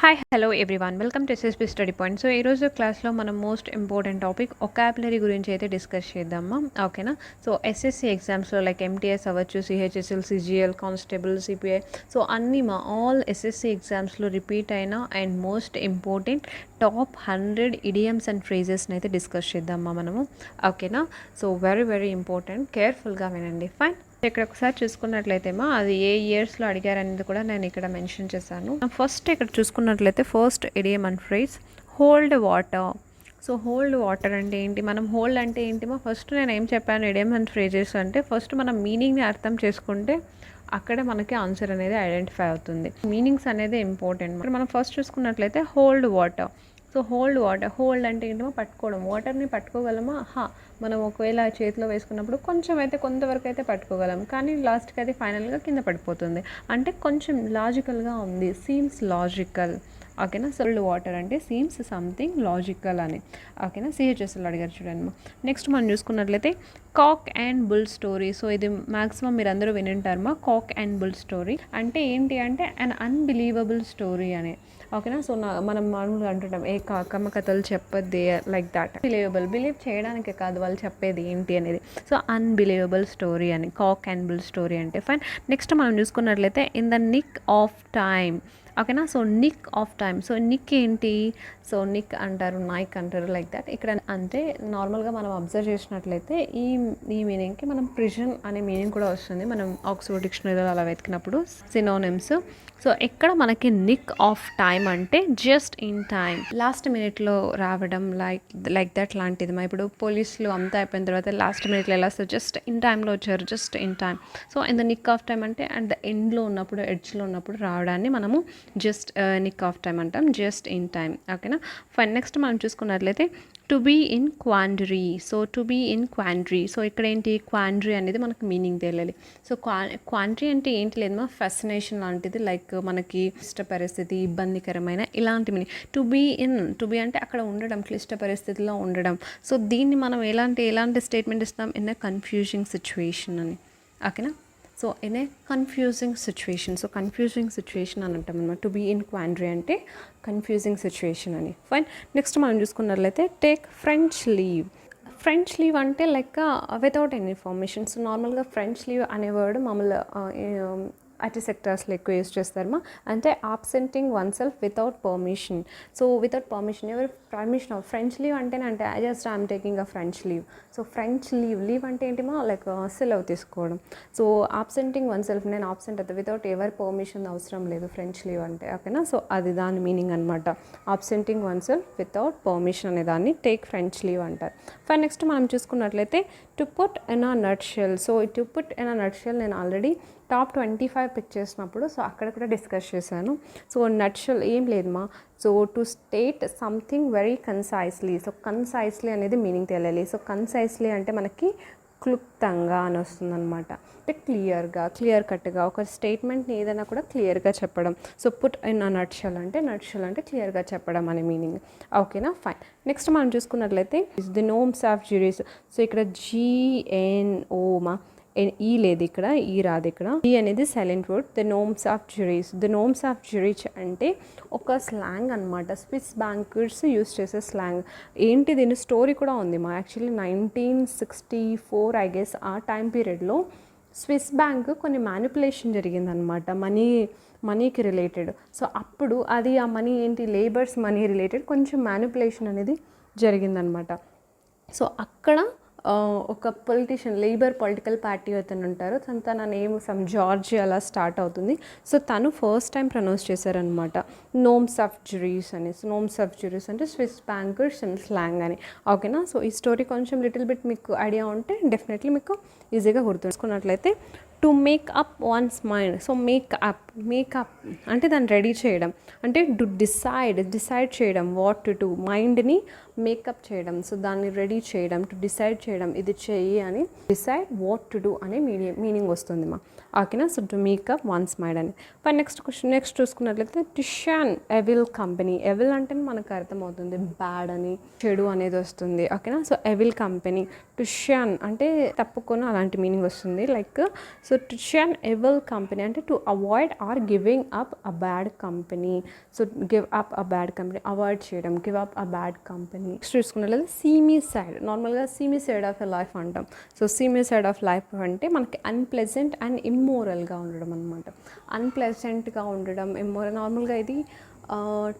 Hi hello everyone welcome to SSB study point. So ఈరోజు క్లాస్లో మనం మోస్ట్ ఇంపార్టెంట్ టాపిక్ ఒకాబులరీ గురించి అయితే డిస్కస్ చేద్దామా, ఓకేనా? సో ఎస్ఎస్సి ఎగ్జామ్స్లో లైక్ ఎంటీఎస్ అవ్వచ్చు, CHSL, CGL, constable, CPI, so అన్నీ మా ఆల్ ఎస్ఎస్సి ఎగ్జామ్స్లో రిపీట్ అయిన and most important top 100 idioms and ఫ్రేజెస్ని అయితే డిస్కస్ చేద్దామా మనము, ఓకేనా? సో వెరీ వెరీ ఇంపార్టెంట్, కేర్ఫుల్గా వినండి. ఫైన్. ఇక్కడ ఒకసారి చూసుకున్నట్లయితే అది ఏ ఇయర్స్లో అడిగారు అనేది కూడా నేను ఇక్కడ మెన్షన్ చేశాను. ఫస్ట్ ఇక్కడ చూసుకున్నట్లయితే first idiom and phrase hold water. So hold water అంటే ఏంటి, మనం హోల్డ్ అంటే ఏంటి ఫస్ట్ నేను ఏం చెప్పాను, ఇడియం అండ్ ఫ్రేజెస్ అంటే ఫస్ట్ మనం మీనింగ్ని అర్థం చేసుకుంటే అక్కడే మనకి ఆన్సర్ అనేది ఐడెంటిఫై అవుతుంది. మీనింగ్స్ అనేది ఇంపార్టెంట్. మనం ఫస్ట్ చూసుకున్నట్లయితే hold water. So hold water, hold అంటే ఏంటో పట్టుకోవడం, వాటర్ని పట్టుకోగలమా? మనం ఒకవేళ చేతిలో వేసుకున్నప్పుడు కొంచెం అయితే కొంతవరకు అయితే పట్టుకోగలం, కానీ లాస్ట్కి అది ఫైనల్గా కింద పడిపోతుంది. అంటే కొంచెం లాజికల్గా ఉంది, సీమ్స్ లాజికల్, ఓకేనా? హోల్డ్ వాటర్ అంటే సీమ్స్ సంథింగ్ లాజికల్ అని, ఓకేనా? సిహెచ్ఎస్ఎల్ అడిగారు చూడండి. నెక్స్ట్ మనం చూసుకున్నట్లయితే కాక్ అండ్ బుల్ స్టోరీ. సో ఇది మ్యాక్సిమం మీరు అందరూ వినింటారమ్మా. కాక్ అండ్ బుల్ స్టోరీ అంటే ఏంటి అంటే అన్ అన్బిలీవబుల్ స్టోరీ అని, ఓకేనా? సో మనం మామూలుగా అంటుంటాం ఏ కాకమ్మ కథలు చెప్పద్ది, లైక్ దాట్. బిలీవ్ చేయడానికి కాదు వాళ్ళు చెప్పేది ఏంటి అనేది. సో అన్బిలీవబుల్ స్టోరీ అని కాక్ అండ్ బుల్ స్టోరీ అంటే. ఫైన్. నెక్స్ట్ మనం చూసుకున్నట్లయితే in the nick of time, ఓకేనా? So nick of time. So nick ఏంటి, సో నిక్ అంటారు, నైక్ అంటారు, లైక్ దట్. ఇక్కడ అంటే నార్మల్గా మనం అబ్జర్వ్ చేసినట్లయితే ఈ మీనింగ్కి మనం ప్రిజన్ అనే మీనింగ్ కూడా వస్తుంది మనం ఆక్స్ఫోర్డ్ డిక్షనరీలో అలా వెతికినప్పుడు సినోనిమ్స్. సో ఇక్కడ మనకి నిక్ ఆఫ్ టైమ్ అంటే జస్ట్ ఇన్ టైమ్, లాస్ట్ మినిట్లో రావడం, లైక్ దట్ లాంటిది. ఇప్పుడు పోలీసులు అంతా అయిపోయిన తర్వాత లాస్ట్ మినిట్లో ఎలా వస్తారు, జస్ట్ ఇన్ టైంలో వచ్చారు, just in time. So in the nick of time అంటే అట్ ద ఎండ్లో ఉన్నప్పుడు, ఎడ్జ్లో ఉన్నప్పుడు రావడాన్ని మనము జస్ట్ నిక్ ఆఫ్ టైమ్ అంటాం, జస్ట్ ఇన్ టైమ్, ఓకేనా? ఫైన్. నెక్స్ట్ మనం చూసుకున్నట్లయితే to be in quandary. So to be in quandary. So ఇక్కడ ఏంటి, క్వాండరీ అనేది మనకు మీనింగ్ తెలియాలి. సో క్వాండరీ అంటే ఏంటి లేదు ఫెసినేషన్ లాంటిది, లైక్ మనకి క్లిష్ట పరిస్థితి, ఇబ్బందికరమైన ఇలాంటి మీనింగ్. టు బీ అంటే అక్కడ ఉండడం, క్లిష్ట పరిస్థితిలో ఉండడం. సో దీన్ని మనం ఎలాంటి స్టేట్మెంట్ ఇస్తాం, ఇన్ ఎ కన్ఫ్యూజింగ్ సిచ్యువేషన్ అని, ఓకేనా? So in a confusing situation. So confusing situation అని అంటాం అనమాట. టు బీ ఇన్ క్వాండరీ అంటే కన్ఫ్యూజింగ్ సిచ్యువేషన్ అని. ఫైన్. నెక్స్ట్ మనం చూసుకున్నట్లయితే take French leave. French leave అంటే like without any information. So నార్మల్గా ఫ్రెంచ్ లీవ్ అనే వర్డ్ మామూలు ఐటీ సెక్టర్స్లో ఎక్కువ యూజ్ చేస్తారమ్మా. అంటే absenting one self without permission. So without permission, ఎవరు పర్మిషన్ ఫ్రెంచ్ లీవ్ అంటేనే అంటే I'm taking a French leave. So French leave అంటే ఏంటిమా, లైక్ సెలవు తీసుకోవడం. సో ఆబ్సెంటింగ్ వన్ సెల్ఫ్, నేను ఆబ్సెంట్ అవుతా వితౌట్ ఎవరి పర్మిషన్ అవసరం లేదు ఫ్రెంచ్ లీవ్ అంటే, ఓకేనా? సో అది దాని మీనింగ్ అనమాట. Absenting one self without permission అనే దాన్ని టేక్ ఫ్రెంచ్ లీవ్ అంటారు. ఫైన్. నెక్స్ట్ మనం చూసుకున్నట్లయితే to put in a nut shell. So to put in a nut shell నేను ఆల్రెడీ టాప్ 25 పిక్ చేసినప్పుడు సో అక్కడ కూడా డిస్కస్ చేశాను. సో నట్షల్ ఏం లేదమ్మా. So to state something very కన్సైస్లీ. సో కన్సైస్లీ అనేది మీనింగ్ తెలియాలి. సో కన్సైస్లీ అంటే మనకి క్లుప్తంగా అని వస్తుందన్నమాట. అంటే క్లియర్ కట్గా ఒక స్టేట్మెంట్ని ఏదైనా కూడా క్లియర్గా చెప్పడం. So put in a nutshell అంటే క్లియర్గా చెప్పడం అనే మీనింగ్, ఓకేనా? ఫైన్. నెక్స్ట్ మనం చూసుకున్నట్లయితే ది నోమ్స్ ఆఫ్ జ్యూరీస్. సో ఇక్కడ GNO ఈ లేదు, ఇక్కడ ఈ రాదు, ఇక్కడ ఈ అనేది silent word. The నోమ్స్ of Zurich అంటే ఒక స్లాంగ్ అనమాట. స్విస్ బ్యాంకర్స్ యూస్ చేసే స్లాంగ్ ఏంటి, దీని స్టోరీ కూడా ఉంది మా. యాక్చువల్లీ 1964 ఐ గెస్ ఆ టైం పీరియడ్లో స్విస్ బ్యాంక్ కొన్ని మ్యానిపులేషన్ జరిగిందనమాట, మనీకి రిలేటెడ్. సో అప్పుడు అది ఆ మనీ ఏంటి, లేబర్స్ మనీ రిలేటెడ్ కొంచెం మ్యానిపులేషన్ అనేది జరిగిందనమాట. సో అక్కడ ఒక లేబర్ పొలిటికల్ పార్టీ అతను ఉంటారు, తన నేమ్ సమ్ జార్జ్ అలా స్టార్ట్ అవుతుంది. సో తను ఫస్ట్ టైం ప్రొనౌన్స్ చేశారనమాట నోమ్స్ ఆఫ్ జ్యూరీస్ అని. నోమ్స్ ఆఫ్ జ్యూరీస్ అంటే స్విస్ బ్యాంకర్స్ అండ్ స్లాంగ్ అని, ఓకేనా? సో ఈ స్టోరీ కొంచెం లిటిల్ బిట్ మీకు ఐడియా ఉంటే డెఫినెట్లీ మీకు ఈజీగా గుర్తుంచుకున్నట్లయితే to make up one's mind. So make up అంటే దాన్ని రెడీ చేయడం, అంటే టు డిసైడ్ చేయడం, వాట్ టు డూ, మైండ్ని మేకప్ చేయడం. సో దాన్ని రెడీ చేయడం, టు డిసైడ్ చేయడం, ఇది చెయ్యి అని, డిసైడ్ వాట్ టు డూ అనే మీనింగ్ వస్తుంది మా, ఓకేనా? So to make up one's mind అని. నెక్స్ట్ చూసుకున్నట్లయితే to shun evil company. Evil అంటే మనకు అర్థమవుతుంది బ్యాడ్ అని, చెడు అనేది వస్తుంది, ఓకేనా? So evil company. To shun అంటే తప్పుకొని అలాంటి మీనింగ్ వస్తుంది, like so to shun evil company అంటే to avoid or giving up a bad company. So give up a bad company, avoid చేయడం, give up a bad company. Next చూసుకున్నట్లయితే see me side, నార్మల్గా see me side of a life అంటాం. So see me side of life అంటే మనకి unpleasant and ఇమ్మోరల్గా ఉండడం అనమాట. అన్ప్లెజెంట్గా ఉండడం, immoral. నార్మల్గా ఇది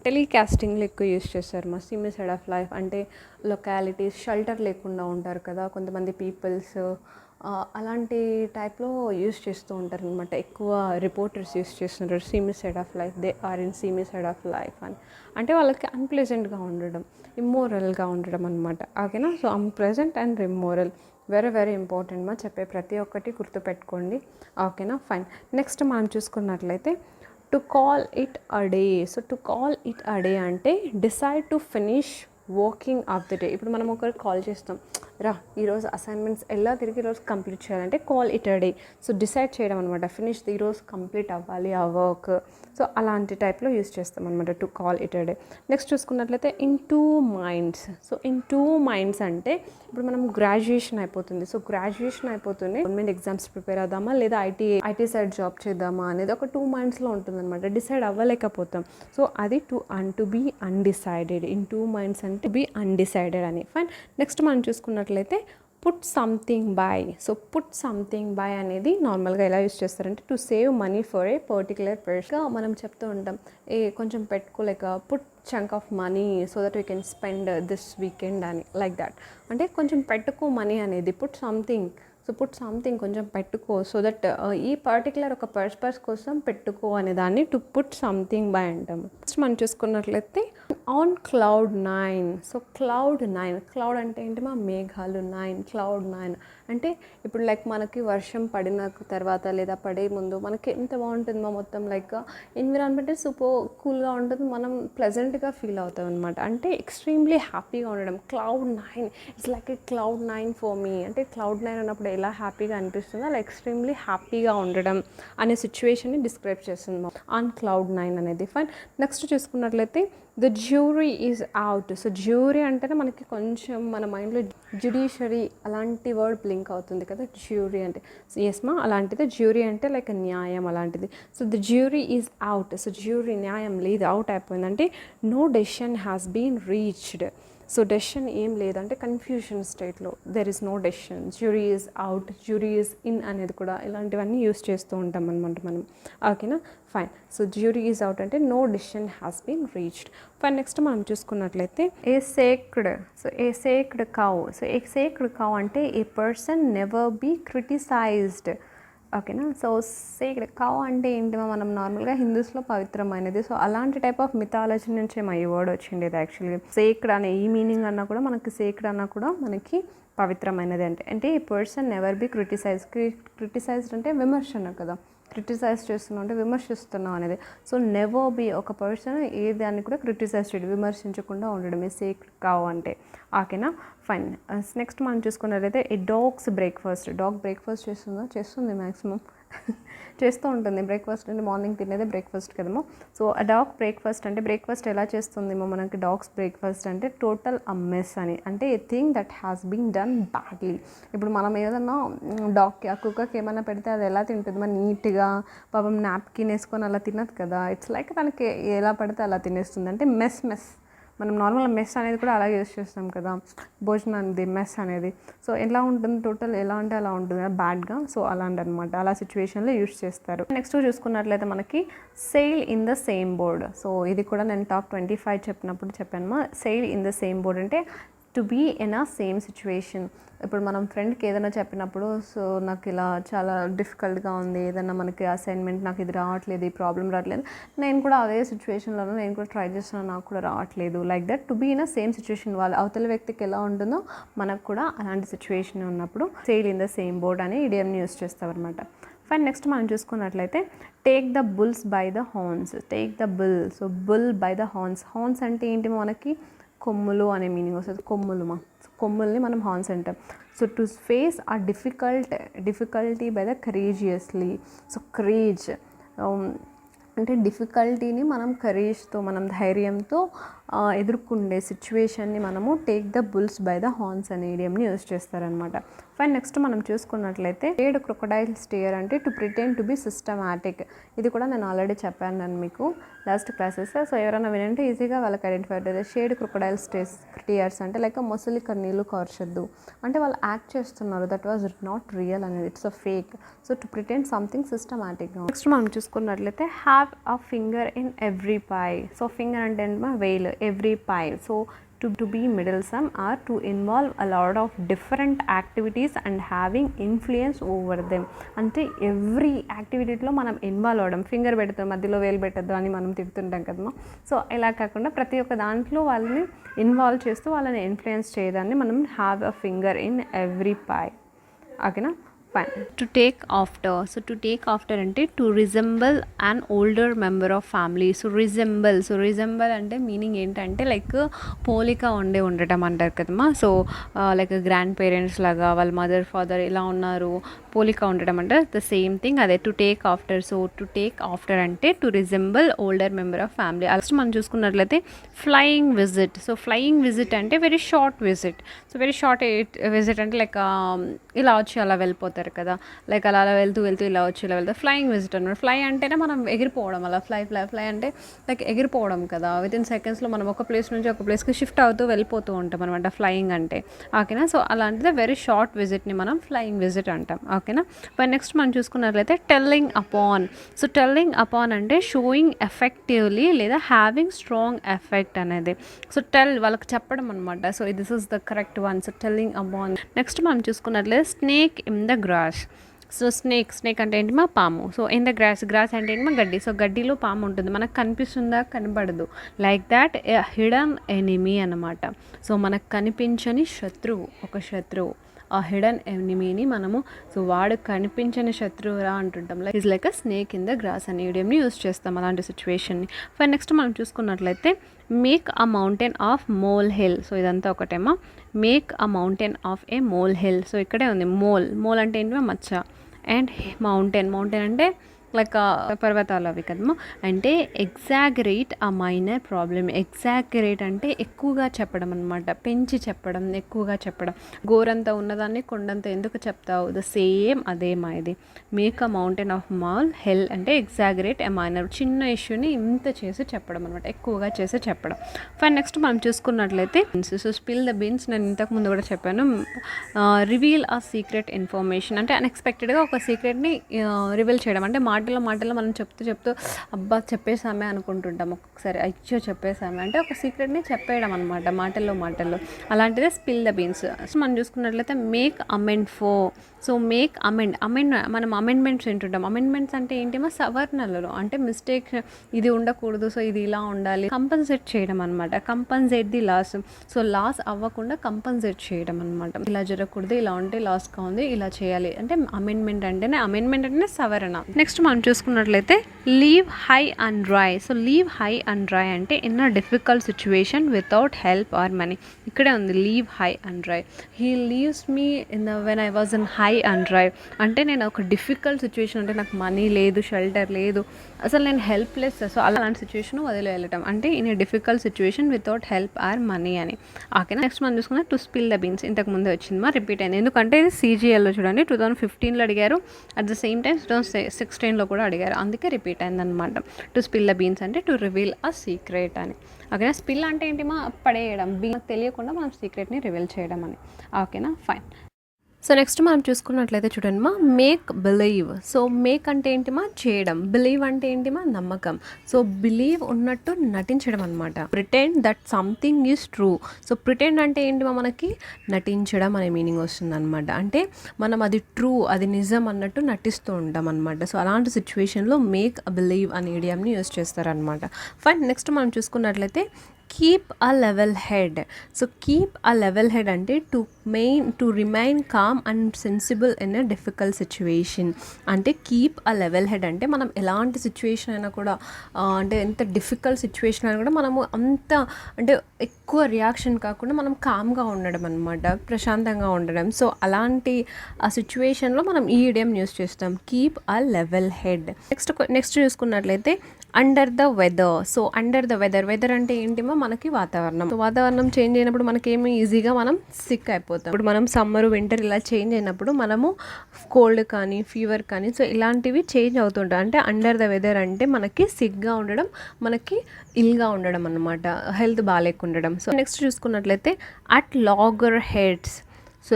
టెలికాస్టింగ్లో ఎక్కువ యూస్ చేస్తారు. మా సీమీ సైడ్ ఆఫ్ లైఫ్ అంటే లొకాలిటీస్ షెల్టర్ లేకుండా ఉంటారు కదా కొంతమంది పీపుల్స్, అలాంటి టైప్లో యూస్ చేస్తూ ఉంటారు అనమాట. ఎక్కువ రిపోర్టర్స్ యూస్ చేస్తుంటారు seamy side of life, they are in seamy side of life అని. అంటే వాళ్ళకి అన్ప్లెజెంట్గా ఉండడం, ఇమ్మోరల్గా ఉండడం అనమాట. ఓకేనా. So unpleasant and immoral very very important మా, చెప్పే ప్రతి ఒక్కటి గుర్తుపెట్టుకోండి. ఓకేనా, ఫైన్. నెక్స్ట్ మనం చూసుకున్నట్లయితే to call it a day. So to call it a day అంటే decide to finish working of the day. ఇప్పుడు మనం ఒకరికి కాల్ చేస్తాం, రా ఈరోజు అసైన్మెంట్స్ ఎలా తిరిగి ఈరోజు కంప్లీట్ చేయాలంటే call it a day. So decide చేయడం అనమాట, ఫినిష్ ఈరోజు కంప్లీట్ అవ్వాలి ఆ వర్క్. సో అలాంటి టైప్లో యూస్ చేస్తాం అనమాట to call it a day. Next చూసుకున్నట్లయితే in two minds. So in two minds అంటే ఇప్పుడు మనం గ్రాడ్యుయేషన్ అయిపోతుంది. సో గ్రాడ్యుయేషన్ అయిపోతుంది, గవర్నమెంట్ ఎగ్జామ్స్ ప్రిపేర్ అవుదామా లేదా ఐటీ సైడ్ జాబ్ చేద్దామా అనేది ఒక 2 mindsలో ఉంటుంది అనమాట. డిసైడ్ అవ్వలేకపోతాం. సో అది to be undecided. In two minds అంటే టు బీ అన్డిసైడెడ్ అని. ఫైన్. నెక్స్ట్ మనం చూసుకున్నట్లయితే put something by. So put something by అనేది నార్మల్గా ఎలా యూస్ చేస్తారంటే to save money for a particular పర్సన్గా మనం చెప్తూ ఉంటాం. కొంచెం పెట్టుకోలేక put chunk of money so that we can spend this weekend అని, లైక్ దాట్. అంటే కొంచెం పెట్టుకో మనీ అనేది, put something. So put something, కొంచెం పెట్టుకో, సో దట్ ఈ పర్టికులర్ ఒక పర్పస్ కోసం పెట్టుకో అనే దాన్ని టు పుట్ సంథింగ్ బై అంటాము. నెక్స్ట్ మనం చూసుకున్నట్లయితే on cloud 9. So cloud 9, cloud అంటే ఏంటి మా, మేఘాలు. 9, క్లౌడ్ 9 అంటే ఇప్పుడు లైక్ మనకి వర్షం పడిన తర్వాత లేదా పడే ముందు మనకి ఎంత బాగుంటుంది మా, మొత్తం లైక్ ఎన్విరాన్మెంట్ సూపర్ కూల్గా ఉంటుంది, మనం ప్లెజెంట్గా ఫీల్ అవుతాం అనమాట. అంటే ఎక్స్ట్రీమ్లీ హ్యాపీగా ఉండడం. Cloud 9 it's like a cloud 9 for me. అంటే క్లౌడ్ 9 అన్నప్పుడు ఎలా హ్యాపీగా అనిపిస్తుందో అలా ఎక్స్ట్రీమ్లీ హ్యాపీగా ఉండడం అనే సిచ్యువేషన్ని డిస్క్రైబ్ చేస్తుంది ఆన్ క్లౌడ్ 9 అనేది. ఫైన్. నెక్స్ట్ చూసుకున్నట్లయితే the jury is out. So jury అంటేనే మనకి కొంచెం మన మైండ్లో జ్యుడిషియరీ అలాంటి వర్డ్ బ్లింక్ అవుతుంది కదా, జ్యూరీ అంటే. ఎస్ మా, అలాంటిది. జ్యూరీ అంటే లైక్ న్యాయం అలాంటిది. So the jury is out. So jury న్యాయం లేదు, అవుట్ అయిపోయిందంటే no decision has been reached. So decision ఏం లేదంటే కన్ఫ్యూషన్ స్టేట్లో, there is no decision. Jury is out, jury is in అనేది కూడా ఇలాంటివన్నీ యూస్ చేస్తూ ఉంటాం అనమాట మనం. ఓకేనా, fine. So jury is out అంటే no decision has been reached. Fine. Next మనం చూసుకున్నట్లయితే a sacred. So a sacred cow. So a sacred cow అంటే a person never be criticised. ఓకేనా. సో సేక్డ్ కౌ అంటే ఏంటి, మనం నార్మల్గా హిందూస్లో పవిత్రమైనది. సో అలాంటి టైప్ ఆఫ్ మిథాలజీ నుంచే మా ఈ వర్డ్ వచ్చింది యాక్చువల్గా. సేక్డ్ అనే ఈ మీనింగ్ అన్నా కూడా మనకి, సేక్డ్ అన్నా కూడా మనకి పవిత్రమైనది అంటే ఈ పర్సన్ నెవర్ బీ క్రిటిసైజ్డ్ అంటే విమర్శన కదా, క్రిటిసైజ్ చేస్తున్నాం అంటే విమర్శిస్తున్నాం అనేది. సో నెవర్ బీ, ఒక పర్సన్ ఏ దాన్ని కూడా క్రిటిసైజ్ చేయడం, విమర్శించకుండా ఉండడమే సేక్డ్ కౌ అంటే. ఓకేనా, ఫైన్. నెక్స్ట్ మనం చూసుకున్నట్లయితే ఏ డాగ్స్ బ్రేక్ఫాస్ట్. డాగ్ బ్రేక్ఫాస్ట్ చేస్తుంది మ్యాక్సిమం చేస్తూ ఉంటుంది. బ్రేక్ఫాస్ట్ అంటే మార్నింగ్ తినేదే బ్రేక్ఫాస్ట్ కదమ్మా. సో ఆ డాగ్ బ్రేక్ఫాస్ట్ అంటే బ్రేక్ఫాస్ట్ ఎలా చేస్తుందేమో మనకి, డాగ్స్ బ్రేక్ఫాస్ట్ అంటే టోటల్ అ మెస్ అని, అంటే a thing that has been done badly. ఇప్పుడు మనం ఏదన్నా డాగ్కి, ఆ కుక్కకి ఏమైనా పెడితే అది ఎలా తింటుంది, మరి నీట్గా పాపం నాప్కిన్ వేసుకొని అలా తినదు కదా. ఇట్స్ లైక్ తనకి ఎలా పడితే అలా తినేస్తుంది. అంటే మెస్. మనం నార్మల్ మెస్ అనేది కూడా అలాగే యూస్ చేస్తాం కదా, భోజనాన్ని మెస్ అనేది. సో ఎలా ఉంటుంది, టోటల్ ఎలా అంటే అలా ఉంటుంది బ్యాడ్గా. సో అలాంటి అనమాట, అలా సిచ్యువేషన్లో యూస్ చేస్తారు. నెక్స్ట్ చూసుకున్నట్లయితే మనకి sail in the same board. So ఇది కూడా నేను టాప్ 25 చెప్పినప్పుడు చెప్పాను. Sail in the same board అంటే to be in a same situation. ఇప్పుడు మనం ఫ్రెండ్కి ఏదైనా చెప్పినప్పుడు, సో నాకు ఇలా చాలా డిఫికల్ట్గా ఉంది, ఏదైనా మనకి అసైన్మెంట్ నాకు ఇది రావట్లేదు, ఈ ప్రాబ్లం రావట్లేదు, నేను కూడా అదే సిచ్యువేషన్లో నేను కూడా ట్రై చేస్తున్నాను, నాకు కూడా రావట్లేదు, like that to be in a same situation. వాళ్ళు అవతల వ్యక్తికి ఎలా ఉంటుందో మనకు కూడా అలాంటి సిచ్యువేషన్ ఉన్నప్పుడు SAIL in the same board అని ఇడియంని యూస్ చేస్తామన్నమాట. ఫైన్. నెక్స్ట్ మనం చూసుకున్నట్లయితే take the bulls by the horns. Take the bull. So bull by the horns. Horns అంటే ఏంటి మనకి, కొమ్ములు అనే మీనింగ్ వస్తుంది. కొమ్ముల్ని మనం హార్న్స్ అంటాం. సో టు ఫేస్ ఆ difficulty by the courageously. So courage అంటే డిఫికల్టీని మనం కరేజ్తో, మనం ధైర్యంతో ఎదుర్కొండే సిచ్యువేషన్ని మనము take the bulls by the horns అనే ఇడియంని యూజ్ చేస్తారనమాట. ఫైన్. నెక్స్ట్ మనం చూసుకున్నట్లయితే షేడ్ క్రొకడైల్ స్టియర్ అంటే to pretend to be systematic. ఇది కూడా నేను ఆల్రెడీ చెప్పాను నేను మీకు లాస్ట్ క్లాసెస్. సో ఎవరైనా వినంటే ఈజీగా వాళ్ళకి ఐడెంటిఫై అవుతుంది. షేడ్ క్రొకడైల్ స్టియర్స్ అంటే లైక్ మొసలి కన్నీళ్ళు కార్చొద్దు అంటే వాళ్ళు యాక్ట్ చేస్తున్నారు, దట్ వాజ్ నాట్ రియల్ అనేది, it's a fake. So to pretend something systematic. Next మనం చూసుకున్నట్లయితే have a finger in every pie. So finger అంటే వేల్, every pie. So to be middlesome or to involve a lot of different activities and having influence over them. అంటే every యాక్టివిటీలో మనం involve అవ్వడం. Finger పెడతాం, మధ్యలో వేలు పెట్టద్దు అని మనం తిడుతుంటాం కదమ్మా. సో ఇలా కాకుండా ప్రతి ఒక్క దాంట్లో వాళ్ళని ఇన్వాల్వ్ చేస్తూ వాళ్ళని ఇన్ఫ్లుయెన్స్ చేయడాన్ని మనం have a finger in every pie. ఓకేనా, fine. To take after. So to take after అంటే to resemble an older member of family. So resemble అంటే మీనింగ్ ఏంటంటే లైక్ పోలిక ఉండటం అంటారు కదమ్మా. సో లైక్ గ్రాండ్ పేరెంట్స్ లాగా వాళ్ళ మదర్ ఫాదర్ ఇలా ఉన్నారు, పోలిక ఉండటం అంటే ద సేమ్ థింగ్ అదే to take after. So to take after అంటే to resemble older member of family. Next మనం చూసుకున్నట్లయితే flying visit. So flying visit అంటే very short visit. So very short visit అంటే లైక్ ఇలా వచ్చి అలా వెళ్ళిపోతారు కదా, లైక్ అలా వెళ్తూ ఇలా వచ్చి ఇలా వెళ్తారు. ఫ్లయింగ్ విజిట్ అనమాట. ఫ్లై అంటేనే మనం ఎగిరిపోవడం, అలా ఫ్లై అంటే లైక్ ఎగిరిపోవడం కదా. వితిన్ సెకండ్స్లో మనం ఒక ప్లేస్ నుంచి ఒక ప్లేస్కి షిఫ్ట్ అవుతూ వెళ్ళిపోతూ ఉంటాం అనమాట ఫ్లయింగ్ అంటే. ఓకేనా, సో అలాంటిదే వెరీ షార్ట్ విజిట్ని మనం ఫ్లయింగ్ విజిట్ అంటాం. ఓకేనా, బట్ నెక్స్ట్ మనం చూసుకున్నట్లయితే telling upon. So telling upon అంటే షోయింగ్ ఎఫెక్టివ్లీ లేదా హ్యావింగ్ స్ట్రాంగ్ ఎఫెక్ట్ అనేది. సో వాళ్ళకి చెప్పడం అనమాట. So this is the correct one. So telling upon. Next మనం చూసుకున్నట్లయితే snake in the grass. So snake అంటే ఏంటి మా పాము. సో ఇన్ ద గ్రాస్ అంటే ఏంటి మా గడ్డి. సో గడ్డిలో పాము ఉంటుంది, మనకు కనిపిస్తుందా కనబడదు, లైక్ దాట్ హిడెన్ ఎనిమీ అనమాట. సో మనకు కనిపించని ఒక శత్రువు ఆ హిడెన్ ఎనిమీని మనము సో వాడు కనిపించని శత్రువురా అంటుంటాం. Like is like a snake in the grass అనే ఇడియంని యూస్ చేస్తాం అలాంటి సిచ్యువేషన్ని. ఫైన్. నెక్స్ట్ మనం చూసుకున్నట్లయితే make a mountain of mole hill. So ఇదంతా ఒకటేమో make a mountain of A mole hill. So ఇక్కడే ఉంది మోల్ అంటే ఏంటి మచ్చ, అండ్ మౌంటైన్ అంటే లైక్ పర్వతాలు అవి కదమ్మా. అంటే ఎగ్జాగరేట్ ఆ మైనర్ ప్రాబ్లమ్. ఎగ్జాగరేట్ అంటే ఎక్కువగా చెప్పడం అనమాట, పెంచి చెప్పడం, ఎక్కువగా చెప్పడం. గోరంతా ఉన్నదాన్ని కొండంత ఎందుకు చెప్తావు, ద సేమ్ అదే మా ఇది. Make a mountain of molehill అంటే ఎగ్జాగరేట్ ఎ మైనర్, చిన్న ఇష్యూని ఇంత చేసి చెప్పడం అనమాట, ఎక్కువగా చేసి చెప్పడం. ఫైన్. నెక్స్ట్ మనం చూసుకున్నట్లయితే సో స్పిల్ ద బీన్స్. నేను ఇంతకుముందు కూడా చెప్పాను. రివీల్ ఆ సీక్రెట్ ఇన్ఫర్మేషన్ అంటే అన్ఎక్స్పెక్టెడ్గా ఒక సీక్రెట్ని రివీల్ చేయడం. అంటే మాటల్లో మనం చెప్తూ అబ్బా చెప్పేసామే అనుకుంటుంటాం ఒక్కొక్కసారి, అయ్యో చెప్పేసామే అంటే ఒక సీక్రెట్ని చెప్పేయడం అనమాట మాటల్లో. అలాంటిదే స్పిల్ ద బీన్స్. సో మనం చూసుకున్నట్లయితే make amend so make amend మనం అమెండ్మెంట్స్ వింటుంటాం. అమెండ్మెంట్స్ అంటే ఏంటేమో సవరణలలో, అంటే మిస్టేక్ ఇది ఉండకూడదు, సో ఇది ఇలా ఉండాలి, కంపన్సేట్ చేయడం అనమాట. Compensate the loss. So loss అవ్వకుండా కంపన్సేట్ చేయడం అనమాట. ఇలా జరగకూడదు, ఇలా ఉంటే లాస్గా ఉంది, ఇలా చేయాలి అంటే అమెండ్మెంట్ అంటేనే సవరణ. నెక్స్ట్ మనం చూసుకున్నట్లయితే leave high and dry. So leave high and dry అంటే in a difficult situation without help or money. ఇక్కడే ఉంది leave high and dry. He leaves me when I was in high and dry అంటే నేను ఒక difficult situation, అంటే నాకు money లేదు, shelter లేదు, అసలు నేను హెల్ప్లెస్. సో అలాంటి సిచ్యువేషన్ వదిలి వెళ్ళటం అంటే in a difficult situation without help or money అని. ఓకేనా, నెక్స్ట్ మనం చూసుకున్న టు స్పిల్ ద బీన్స్. ఇంతకు ముందే వచ్చింది రిపీట్ అయింది, ఎందుకంటే ఇది CGLలో చూడండి 2015లో అడిగారు, అట్ ద సేమ్ టైం 2016లో కూడా అడిగారు, అందుకే రిపీట్ అయిందనమాట. టు స్పిల్ ద బీన్స్ అంటే టు రివీల్ అ సీక్రెట్ అని. ఓకేనా, స్పిల్ అంటే ఏంటి మా పడేయడం, తెలియకుండా మనం సీక్రెట్ని రివీల్ చేయడం అని. ఓకేనా, ఫైన్. సో నెక్స్ట్ మనం చూసుకున్నట్లయితే చూడండి మా మేక్ బిలీవ్. సో మేక్ అంటే ఏంటి మా చేయడం, బిలీవ్ అంటే ఏంటి మా నమ్మకం. సో బిలీవ్ ఉన్నట్టు నటించడం అనమాట. Pretend that something is true. So pretend అంటే ఏంటి మా మనకి నటించడం అనే మీనింగ్ వస్తుంది అనమాట. అంటే మనం అది ట్రూ, అది నిజం అన్నట్టు నటిస్తూ ఉంటాం అనమాట. సో అలాంటి సిచ్యువేషన్లో మేక్ బిలీవ్ అనే ఇడియంని యూస్ చేస్తారనమాట. ఫైన్. నెక్స్ట్ మనం చూసుకున్నట్లయితే keep a level head. So keep a level head అంటే to remain calm and sensible in a difficult situation. అంటే కీప్ అ లెవెల్ హెడ్ అంటే మనం ఎలాంటి సిచ్యువేషన్ అయినా కూడా, అంటే ఎంత డిఫికల్ట్ సిచ్యువేషన్ అయినా కూడా మనము అంత అంటే ఎక్కువ రియాక్షన్ కాకుండా మనం కామ్గా ఉండడం అనమాట, ప్రశాంతంగా ఉండడం. సో అలాంటి ఆ సిచ్యువేషన్లో మనం ఈ ఇడియం యూస్ చేస్తాం, keep a level head. Next చూసుకున్నట్లయితే under the weather. So under the weather అంటే ఏంటిమో మనకి వాతావరణం. సో వాతావరణం చేంజ్ అయినప్పుడు మనకేమి ఈజీగా మనం సిక్ అయిపోతాం. ఇప్పుడు మనం సమ్మర్ వింటర్ ఇలా చేంజ్ అయినప్పుడు మనము కోల్డ్ కానీ ఫీవర్ కానీ సో ఇలాంటివి చేంజ్ అవుతుంటాయి. అంటే అండర్ ద వెదర్ అంటే మనకి సిక్గా ఉండడం, మనకి ఇల్గా ఉండడం అన్నమాట, హెల్త్ బాగాలేకుండా ఉండడం. సో నెక్స్ట్ చూసుకున్నట్లయితే at loggerheads. So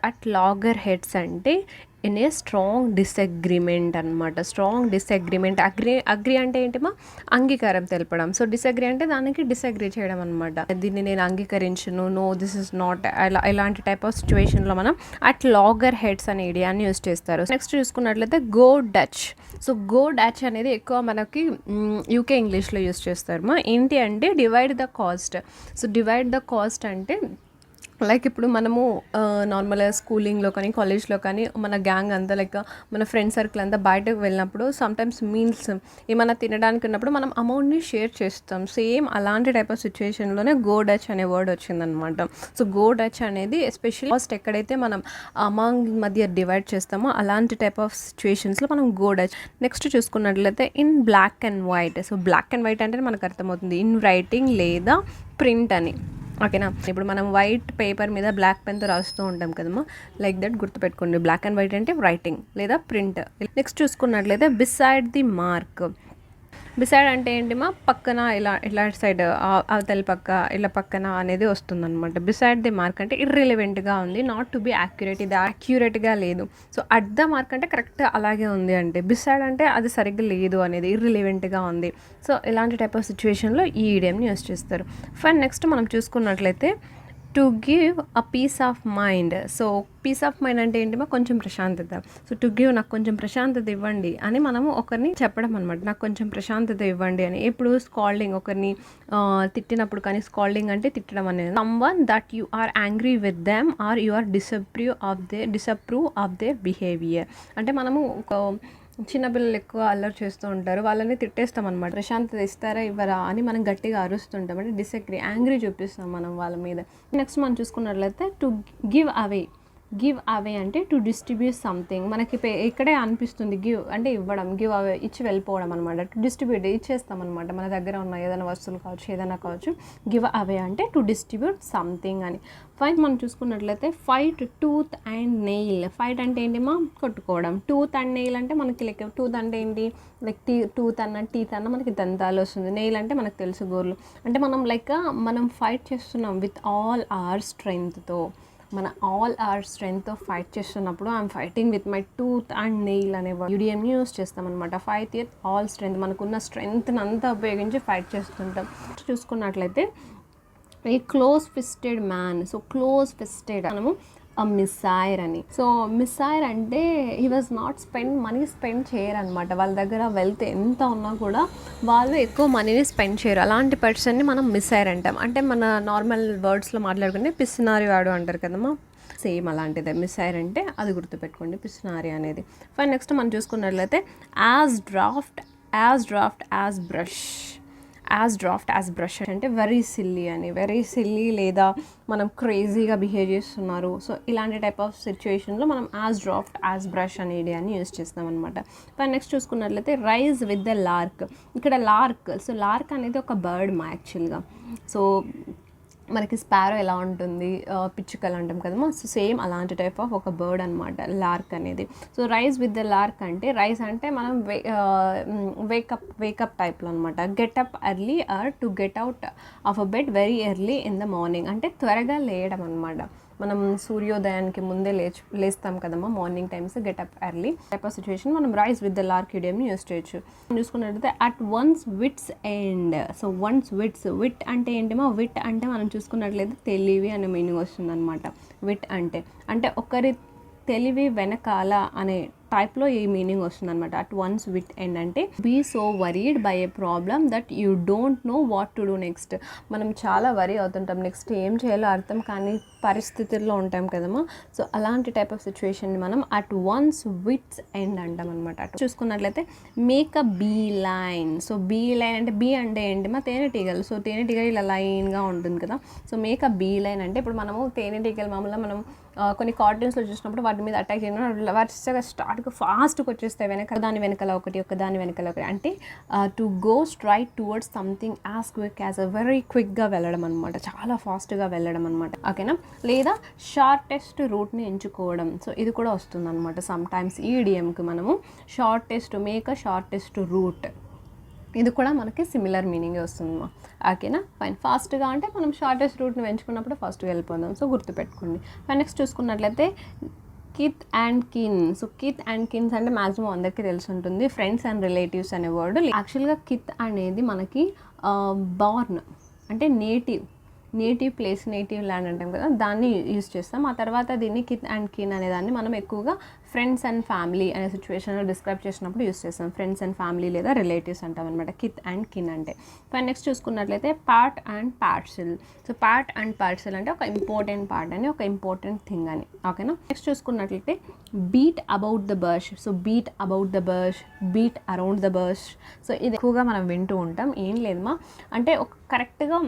at loggerheads అంటే ఇన్ ఏ స్ట్రాంగ్ డిసగ్రిమెంట్ అనమాట. Strong disagreement. అగ్రి అంటే ఏంటిమా అంగీకారం తెలపడం. సో డిసగ్రీ అంటే దానికి డిసగ్రీ చేయడం అనమాట. దీన్ని నేను అంగీకరించను, నో దిస్ ఇస్ నాట్, ఇలాంటి టైప్ ఆఫ్ సిచ్యువేషన్లో మనం అట్ లాగర్ హెడ్స్ అనే ఐడియాని యూస్ చేస్తారు. నెక్స్ట్ చూసుకున్నట్లయితే go Dutch. So go Dutch అనేది ఎక్కువ మనకి యూకే ఇంగ్లీష్లో యూస్ చేస్తారు. ఏంటి అంటే divide the cost. So divide the cost అంటే లైక్ ఇప్పుడు మనము నార్మల్గా స్కూలింగ్లో కానీ కాలేజ్లో కానీ మన గ్యాంగ్ అంతా లైక్ మన ఫ్రెండ్ సర్కిల్ అంతా బయటకు వెళ్ళినప్పుడు సమ్టైమ్స్ మీల్స్ ఏమైనా తినడానికి ఉన్నప్పుడు మనం అమౌంట్ని షేర్ చేస్తాం. సేమ్ అలాంటి టైప్ ఆఫ్ సిచ్యువేషన్లోనే గో డచ్ అనే వర్డ్ వచ్చిందనమాట. సో గో డచ్ అనేది ఎస్పెషల్లీ కాస్ట్ ఎక్కడైతే మనం అమాంగ్ మధ్య డివైడ్ చేస్తామో అలాంటి టైప్ ఆఫ్ సిచ్యువేషన్స్లో మనం గో డచ్. నెక్స్ట్ చూసుకున్నట్లయితే in black and white. So black and white అంటే మనకు అర్థమవుతుంది ఇన్ రైటింగ్ లేదా ప్రింట్ అని. ఓకేనా. ఇప్పుడు మనం వైట్ పేపర్ మీద బ్లాక్ పెన్తో రాస్తూ ఉంటాం కదమ్మా, లైక్ దట్ గుర్తుపెట్టుకోండి. బ్లాక్ అండ్ వైట్ అంటే రైటింగ్ లేదా ప్రింట్. నెక్స్ట్ చూసుకున్నట్లయితే బిసైడ్ ది మార్క్. బిసైడ్ అంటే ఏంటిమా పక్కన, ఇలా సైడ్ అవతలి పక్క, ఇలా పక్కన అనేది వస్తుందన్నమాట. బిసైడ్ ది మార్క్ అంటే ఇర్రిలవెంట్గా ఉంది, నాట్ టు బి యాక్యురేట్, ఇది యాక్యురేట్గా లేదు. సో అట్ ద మార్క్ అంటే కరెక్ట్ అలాగే ఉంది, అంటే బిసైడ్ అంటే అది సరిగ్గా లేదు అనేది, ఇర్రిలవెంట్గా ఉంది. సో ఇలాంటి టైప్ ఆఫ్ సిచ్యువేషన్లో ఈ ఈడియంని యూస్ చేస్తారు. ఫైన్. నెక్స్ట్ మనం చూసుకున్నట్లయితే to give a piece of mind. So piece of mind అంటే ఏంటిమో కొంచెం ప్రశాంతత. సో టు గివ్, నాకు కొంచెం ప్రశాంతత ఇవ్వండి అని మనము ఒకరిని చెప్పడం అనమాట. నాకు కొంచెం ప్రశాంతత ఇవ్వండి అని. ఎప్పుడు స్కాల్డింగ్, ఒకరిని తిట్టినప్పుడు కానీ, స్కాల్డింగ్ అంటే తిట్టడం అనేది. Someone that you are angry with them or you are disapprove of their behaviour. అంటే మనము ఒక చిన్నపిల్లలు ఎక్కువ అల్లరి చేస్తూ ఉంటారు, వాళ్ళని తిట్టేస్తాం అనమాట. ప్రశాంతత ఇస్తారా ఇవ్వరా అని మనం గట్టిగా అరుస్తుంటాం, అంటే డిసగ్రీ, యాంగ్రీ చూపిస్తాం మనం వాళ్ళ మీద. నెక్స్ట్ మనం చూసుకున్నట్లయితే టు గివ్ అవే అంటే టు డిస్ట్రిబ్యూట్ సంథింగ్. మనకి ఇక్కడే అనిపిస్తుంది గివ్ అంటే ఇవ్వడం, గివ్ అవే ఇచ్చి వెళ్ళిపోవడం అనమాట. టు డిస్ట్రిబ్యూట్ ఇచ్చేస్తాం అనమాట, మన దగ్గర ఉన్న ఏదైనా వస్తువులు కావచ్చు, ఏదైనా కావచ్చు. గివ్ అవే అంటే టు డిస్ట్రిబ్యూట్ సంథింగ్ అని. ఫైట్ మనం చూసుకున్నట్లయితే fight tooth and nail. Fight అంటే ఏంటిమా కొట్టుకోవడం. టూత్ అండ్ నెయిల్ అంటే మనకి లైక్ టూత్ అంటే ఏంటి, లైక్ టూత్ అన్న టీత్ అన్న మనకి దంతాలు వస్తుంది. నెయిల్ అంటే మనకు తెలుసు గోర్లు. అంటే మనం ఫైట్ చేస్తున్నాం విత్ ఆల్ అవర్ స్ట్రెంగ్త్తో. మన ఆల్ అవర్ స్ట్రెంగ్త్తో ఫైట్ చేస్తున్నప్పుడు I'm fighting with my tooth and nail అనే యూడియంని యూస్ చేస్తామన్నమాట. ఫైట్ విత్ ఆల్ స్ట్రెంగ్త్, మనకున్న స్ట్రెంగ్త్ని అంతా ఉపయోగించి ఫైట్ చేస్తుంటాం. చూసుకున్నట్లయితే a close fisted man. So close fisted మనము మిస్సైర్ అని. సో మిస్సైర్ అంటే he was not money spend చేయరు అనమాట. వాళ్ళ దగ్గర వెల్త్ ఎంత ఉన్నా కూడా వాళ్ళు ఎక్కువ మనీని స్పెండ్ చేయరు. అలాంటి పర్సన్ని మనం మిస్సైర్ అంటాం. అంటే మన నార్మల్ వర్డ్స్లో మాట్లాడుకుంటే పిసినారి వాడు అంటారు కదమ్మా, సేమ్ అలాంటిదే మిస్సైర్ అంటే, అది గుర్తుపెట్టుకోండి పిసినారి అనేది. ఫైన్. నెక్స్ట్ మనం చూసుకున్నట్లయితే యాజ్ డ్రాఫ్ట్ యాజ్ బ్రష్ అంటే వెరీ సిల్లీ లేదా మనం క్రేజీగా బిహేవ్ చేస్తున్నారు. సో ఇలాంటి టైప్ ఆఫ్ సిచ్యువేషన్లో మనం యాజ్ బ్రష్ అనే ఐడియాని యూస్ చేస్తాం అనమాట. నెక్స్ట్ చూసుకున్నట్లయితే రైజ్ విత్ ద లార్క్. ఇక్కడ లార్క్ అనేది ఒక బర్డ్ యాక్చువల్గా. సో మనకి స్పారో ఎలా ఉంటుంది, పిచ్చుకలు అంటాం కదమ్మా, సో సేమ్ అలాంటి టైప్ ఆఫ్ ఒక బర్డ్ అనమాట లార్క్ అనేది. So rise with the lark అంటే, రైజ్ అంటే మనం వేకప్ టైప్లో అనమాట. Get up early or to get out of a bed very early in the morning అంటే త్వరగా లేయడం అనమాట. మనం సూర్యోదయానికి ముందే లేస్తాం కదమ్మా morning times, get up early type of situation మనం రైజ్ విత్ ద లార్క్ ఇడియంని యూస్ చేయొచ్చు. చూసుకున్నట్లయితే at one's wit's end. So VIT అంటే ఏంటిమా, విట్ అంటే మనం చూసుకున్నట్లయితే తెలివి అనే మీనింగ్ వస్తుంది అనమాట. విట్ అంటే ఒకరి తెలివి వెనకాల అనే టైప్లో ఈ మీనింగ్ వస్తుంది అనమాట. అట్ వన్స్ విట్ ఎండ్ అంటే be so worried by a problem that you don't know what to do next. మనం చాలా వరీ అవుతుంటాం, నెక్స్ట్ ఏం చేయాలో అర్థం కాని పరిస్థితుల్లో ఉంటాం కదమ్మా. సో అలాంటి టైప్ ఆఫ్ సిచ్యువేషన్ని మనం అట్ వన్స్ విట్స్ ఎండ్ అంటాం అనమాట. చూసుకున్నట్లయితే make a bee line. So bee line అంటే, బీ అంటే ఏంటి మా తేనెటీగలు. సో తేనెటీగలు ఇలా లైన్గా ఉంటుంది కదా. So make a bee line అంటే ఇప్పుడు మనము తేనెటీగలు మామూలుగా మనం కొన్ని కార్టూన్స్లో చూసినప్పుడు వాటి మీద అటాక్ చేయడం వరుసగా స్టార్ట్గా ఫాస్ట్గా వచ్చేస్తాయి, దాని వెనకాల ఒకటి అంటే to go straight towards something as quick as very క్విక్గా వెళ్ళడం అనమాట, చాలా ఫాస్ట్గా వెళ్ళడం అనమాట. ఓకేనా, లేదా షార్టెస్ట్ రూట్ని ఎంచుకోవడం. సో ఇది కూడా వస్తుంది అనమాట సమ్ టైమ్స్ ఈ ఇడియంకి మనము మేక్ అ షార్టెస్ట్ రూట్, ఇది కూడా మనకి సిమిలర్ మీనింగ్ వస్తుందమ్మా. ఓకేనా, ఫైన్. ఫాస్ట్గా అంటే మనం షార్టెస్ట్ రూట్ని ఎంచుకున్నప్పుడు ఫాస్ట్గా వెళ్ళిపోదాం, సో గుర్తుపెట్టుకోండి. ఫైన్, నెక్స్ట్ చూసుకున్నట్లయితే kith and కిన్. So kith and kins అంటే మ్యాక్సిమం అందరికీ తెలిసి ఉంటుంది, ఫ్రెండ్స్ అండ్ రిలేటివ్స్ అనే వర్డ్. యాక్చువల్గా కిత్ అనేది మనకి బార్న్ అంటే నేటివ్ ప్లేస్, నేటివ్ ల్యాండ్ అంటాం కదా, దాన్ని యూజ్ చేస్తాం. ఆ తర్వాత దీన్ని కిత్ అండ్ కిన్ అనే దాన్ని మనం ఎక్కువగా ఫ్రెండ్స్ అండ్ ఫ్యామిలీ అనే సిచ్యువేషన్లో డిస్క్రైబ్ చేసినప్పుడు యూజ్ చేస్తాం. ఫ్రెండ్స్ అండ్ ఫ్యామిలీ లేదా రిలేటివ్స్ అంటాం అనమాట కిత్ అండ్ కిన్ అంటే. నెక్స్ట్ చూసుకున్నట్లయితే part and parcel. So part and parcel అంటే ఒక ఇంపార్టెంట్ పార్ట్ అని, ఒక ఇంపార్టెంట్ థింగ్ అని. ఓకేనా, నెక్స్ట్ చూసుకున్నట్లయితే beat about the bush. So beat about the bush, beat around the bush. So ఇది ఎక్కువగా మనం వింటూ ఉంటాం. ఏం లేదమ్మా అంటే ఒక కరెక్ట్గా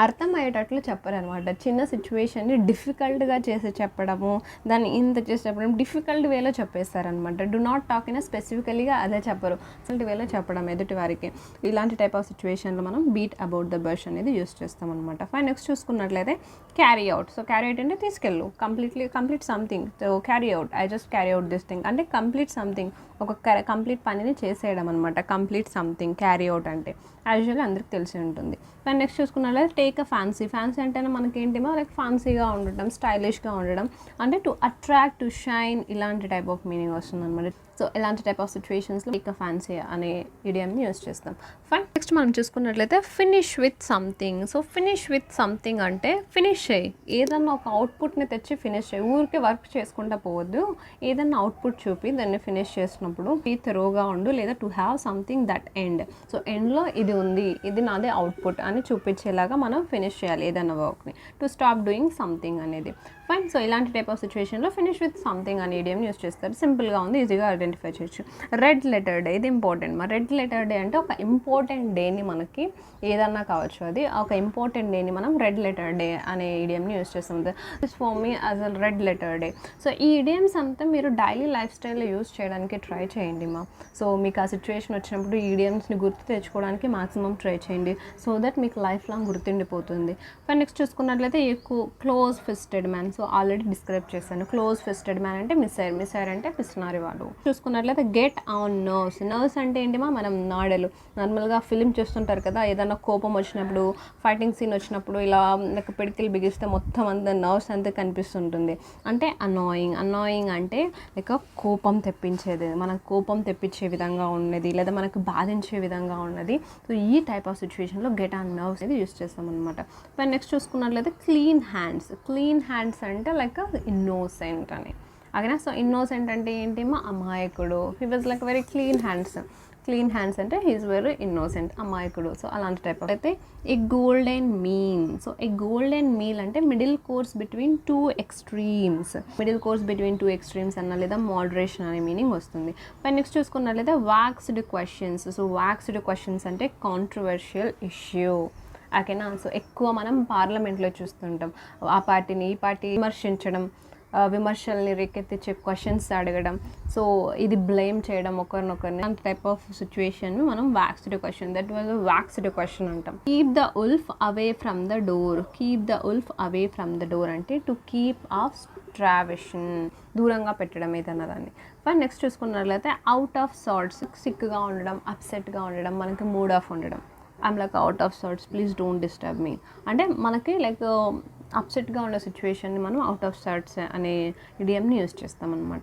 అర్థమయ్యేటట్లు చెప్పరనమాట. చిన్న సిచ్యువేషన్ని డిఫికల్ట్గా చేసి చెప్పడము, దాన్ని ఇంత చేసి చెప్పడం, డిఫికల్ట్ వేలో చెప్పేస్తారనమాట. డు నాట్ టాక్ ఇన్ స్పెసిఫికలీగా అదే చెప్పరు, డిఫికల్ట్ వేలో చెప్పడం ఎదుటి వారికి. ఇలాంటి టైప్ ఆఫ్ సిచ్యువేషన్లో మనం బీట్ అబౌట్ ద బర్ష్ అనేది యూస్ చేస్తాం అనమాట. ఫైన్, నెక్స్ట్ చూసుకున్నట్లయితే carry out. So carry out అంటే తీసుకెళ్ళు, complete something. So carry out, I just carry out this thing అంటే కంప్లీట్ సంథింగ్, ఒక కంప్లీట్ పనిని చేసేయడం అనమాట. కంప్లీట్ సంథింగ్ క్యారీ అవుట్ అంటే యాక్చువల్గా అందరికి తెలిసి ఉంటుంది. కానీ నెక్స్ట్ చూసుకున్నట్లయితే టేక్ అ ఫ్యాన్సీ. ఫ్యాన్సీ అంటేనే మనకేంటిమో లైక్ ఫ్యాన్సీగా ఉండడం, స్టైలిష్గా ఉండడం, అంటే టు అట్రాక్ట్, టు షైన్, ఇలాంటి టైప్ ఆఫ్ మీనింగ్ వస్తుంది అనమాట. సో ఇలాంటి టైప్ ఆఫ్ సిచ్యువేషన్స్లో టేక్ అ ఫ్యాన్సీ అనే ఇడియంని యూస్ చేస్తాం. ఫైన్, నెక్స్ట్ మనం చూసుకున్నట్లయితే finish with something. So finish with something అంటే ఫినిష్ చేయి, ఏదన్నా ఒక అవుట్పుట్ని తెచ్చి ఫినిష్ చేయి, ఊరికే వర్క్ చేసుకుంటా పోవద్దు, ఏదన్నా అవుట్పుట్ చూపి దాన్ని ఫినిష్ చేసినప్పుడు ఈ థరోగా ఉండు, లేదా to have something that end. So ఎండ్లో ఇది ఉంది, ఇది నాదే అవుట్పుట్ అని చూపించేలాగా మనం ఫినిష్ చేయాలి ఏదైనా వర్క్ని. టు స్టాప్ డూయింగ్ సంథింగ్ అనేది. ఫైన్, సో ఇలాంటి టైప్ ఆఫ్ సిచ్యువేషన్లో ఫినిష్ విత్ సంథింగ్ అనే ఇడియం యూస్ చేస్తారు. సింపుల్గా ఉంది, ఈజీగా ఐడెంటిఫై చేయొచ్చు. రెడ్ లెటర్ డే, ఇది ఇంపార్టెంట్. మరి రెడ్ లెటర్ డే అంటే ఒక ఇంపార్టెంట్ డేని, మనకి ఏదన్నా కావచ్చు, అది ఒక ఇంపార్టెంట్ డేని మనం రెడ్ లెటర్ డే అనే ఇడియంని యూస్ చేస్తాం. This for me as a red letter day. So ఈ ఇడియమ్స్ అంతా మీరు డైలీ లైఫ్ స్టైల్లో యూస్ చేయడానికి ట్రై చేయండి మా. సో మీకు ఆ సిచ్యువేషన్ వచ్చినప్పుడు ఈ ఇడియమ్స్ని గుర్తు తెచ్చుకోవడానికి మాక్సిమం ట్రై చేయండి, సో దట్ మీకు లైఫ్ లాంగ్ గుర్తుండిపోతుంది. కానీ నెక్స్ట్ చూసుకున్నట్లయితే close fisted man. So already describe చేశాను. క్లోజ్ ఫిస్టెడ్ మ్యాన్ అంటే మిస్సైర్ అంటే పిసినారి వాడు. చూసుకున్నట్లయితే గెట్ ఆన్ నర్వ్స్. నర్వ్స్ అంటే ఏంటిమా, మనం నాడలు. నార్మల్గా ఫిలిం చూస్తుంటారు కదా, ఏదైనా కోపం వచ్చినప్పుడు, ఫైటింగ్ సీన్ వచ్చినప్పుడు ఇలా లైక్ పిడికిలు బిగిస్తే మొత్తం అంతా నర్వ్స్ అంతా కనిపిస్తుంటుంది. అంటే అనాయింగ్ అంటే లైక్ కోపం తెప్పించేది, మనకు కోపం తెప్పించే విధంగా ఉన్నది, లేదా మనకు బాధించే విధంగా ఉన్నది. సో ఈ టైప్ ఆఫ్ సిచ్యువేషన్లో గెట్ ఆన్ నర్వ్స్ అనేది యూస్ చేస్తాం అనమాట. నెక్స్ట్ చూసుకున్నట్లయితే క్లీన్ హ్యాండ్స్ అంటే లైక్ ఇన్నోసెంట్ అని. ఓకేనా, సో ఇన్నోసెంట్ అంటే ఏంటి, మా అమాయకుడు. He was like very clean hands అంటే హీఈస్ వెరీ ఇన్నోసెంట్, అమాయకుడు. సో అలాంటి టైప్ అయితే a golden mean. So a golden meal అంటే middle course between two extremes అన్న, లేదా మోడరేషన్ అనే మీనింగ్ వస్తుంది. నెక్స్ట్ చూసుకున్నట్లయితే vexed questions. So vexed questions అంటే కాంట్రవర్షియల్ ఇష్యూ. ఓకేనా, సో ఎక్కువ మనం పార్లమెంట్లో చూస్తుంటాం, ఆ పార్టీని ఈ పార్టీ విమర్శించడం, విమర్శల్ని రేకెత్తించే క్వశ్చన్స్ అడగడం, సో ఇది బ్లేమ్ చేయడం ఒకరినొకరిని, అంత టైప్ ఆఫ్ సిచ్యువేషన్ మనం vexed question, that was vexed question అంటాం. Keep the wolf away from the door అంటే టు కీప్ ఆఫ్ స్ట్రావిషన్, దూరంగా పెట్టడం ఏదన్నా దాన్ని. నెక్స్ట్ చూసుకున్నట్లయితే అవుట్ ఆఫ్ సార్ట్స్, సిక్గా ఉండడం, అప్సెట్గా ఉండడం, మనకి మూడ్ ఆఫ్ ఉండడం. I'm like out of sorts, please don't disturb me అంటే మనకి లైక్ అప్సెట్గా ఉండే సిచ్యువేషన్ని మనం అవుట్ ఆఫ్ సార్ట్స్ అనే ఇడియంని యూస్ చేస్తామన్నమాట.